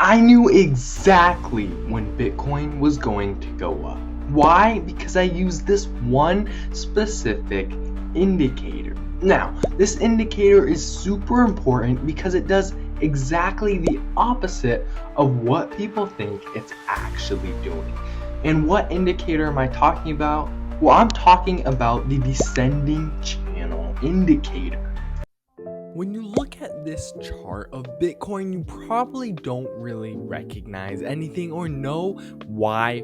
I knew exactly when Bitcoin was going to go up. Why? Because I used this one specific indicator. Now, this indicator is super important because it does exactly the opposite of what people think it's actually doing. And what indicator am I talking about? Well, I'm talking about the descending channel indicator. When you look at this chart of Bitcoin, you probably don't really recognize anything or know why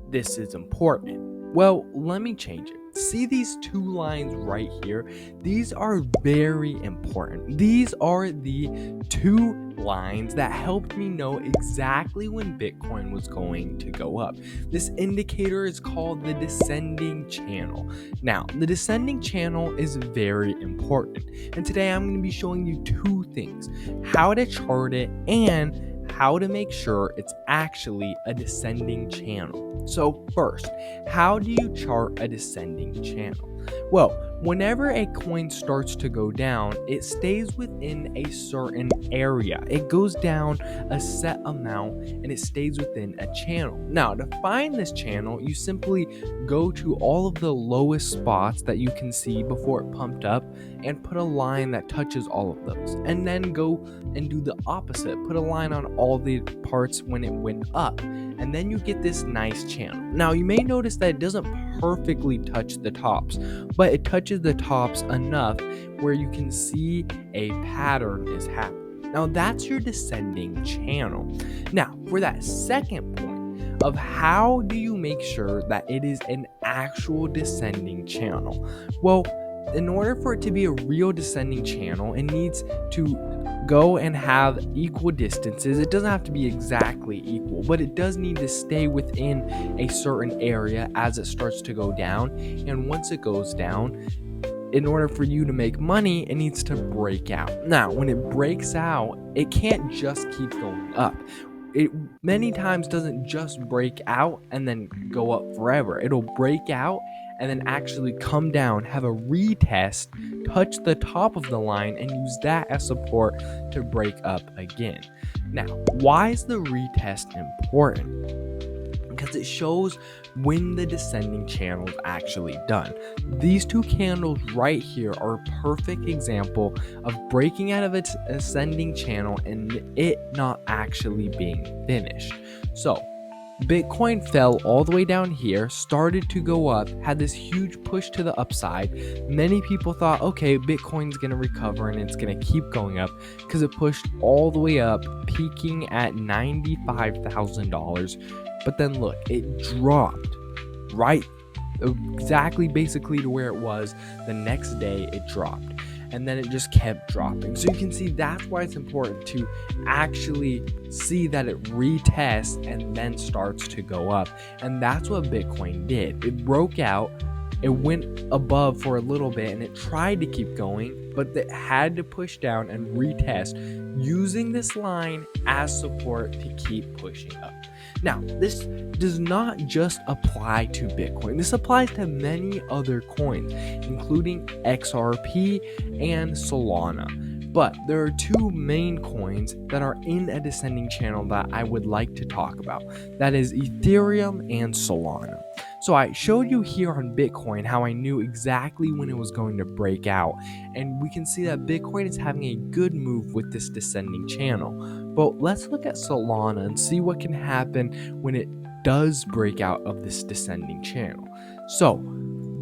this is important. Well, let me change it. See these two lines right here? These are very important. These are the two lines that helped me know exactly when Bitcoin was going to go up. This indicator is called the descending channel. Now, the descending channel is very important. And today I'm going to be showing you two things: how to chart it and how to make sure it's actually a descending channel. So first, how do you chart a descending channel? Well, whenever a coin starts to go down, it stays within a certain area. It goes down a set amount and it stays within a channel. Now, to find this channel, you simply go to all of the lowest spots that you can see before it pumped up and put a line that touches all of those. And then go and do the opposite. Put a line on all the parts when it went up. And then you get this nice channel. Now, you may notice that it doesn't perfectly touch the tops, but it touches the tops enough where you can see a pattern is happening. Now, that's your descending channel. Now, for that second point of how do you make sure that it is an actual descending channel? Well, in order for it to be a real descending channel, it needs to go and have equal distances. It doesn't have to be exactly equal, but it does need to stay within a certain area as it starts to go down. And once it goes down, in order for you to make money, it needs to break out. Now, when it breaks out, it can't just keep going up. It many times doesn't just break out and then go up forever. It'll break out and then actually come down, have a retest, touch the top of the line, and use that as support to break up again. Now, why is the retest important? Because it shows when the descending channel is actually done. These two candles right here are a perfect example of breaking out of its ascending channel and it not actually being finished. So, Bitcoin fell all the way down here, started to go up, had this huge push to the upside. Many people thought, okay, Bitcoin's going to recover and it's going to keep going up because it pushed all the way up, peaking at $95,000. But then look, it dropped right exactly basically to where it was. The next day it dropped. And then it just kept dropping. So you can see that's why it's important to actually see that it retests and then starts to go up. And that's what Bitcoin did. It broke out, it went above for a little bit, and it tried to keep going, but it had to push down and retest using this line as support to keep pushing up. Now, this does not just apply to Bitcoin. This applies to many other coins, including XRP and Solana. But there are two main coins that are in a descending channel that I would like to talk about. That is Ethereum and Solana. So I showed you here on Bitcoin how I knew exactly when it was going to break out. And we can see that Bitcoin is having a good move with this descending channel. But let's look at Solana and see what can happen when it does break out of this descending channel. So,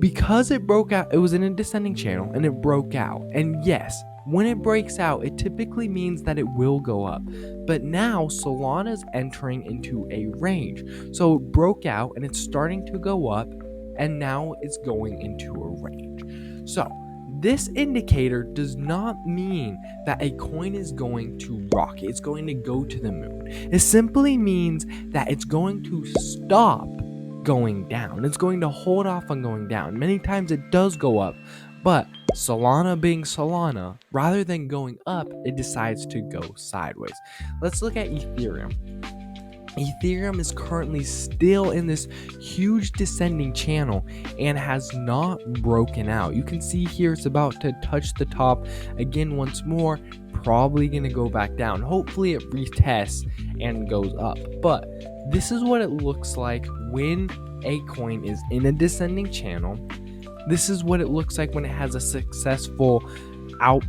because it broke out, it was in a descending channel and it broke out. And yes, when it breaks out, it typically means that it will go up. But now Solana is entering into a range. So it broke out and it's starting to go up, and now it's going into a range. So this indicator does not mean that a coin is going to rocket. It's going to go to the moon. It simply means that it's going to stop going down. It's going to hold off on going down. Many times it does go up, but Solana being Solana, rather than going up, it decides to go sideways. Let's look at Ethereum. Ethereum is currently still in this huge descending channel and has not broken out. You can see here it's about to touch the top again once more, probably going to go back down. Hopefully it retests and goes up. But this is what it looks like when a coin is in a descending channel. This is what it looks like when it has a successful out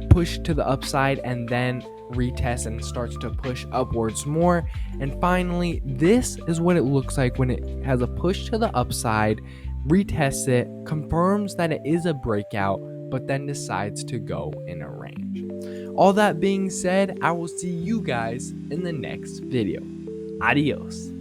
push to the upside and then retests and starts to push upwards more. And finally, this is what it looks like when it has a push to the upside, retests it, confirms that it is a breakout, but then decides to go in a range. All that being said, I will see you guys in the next video. Adios.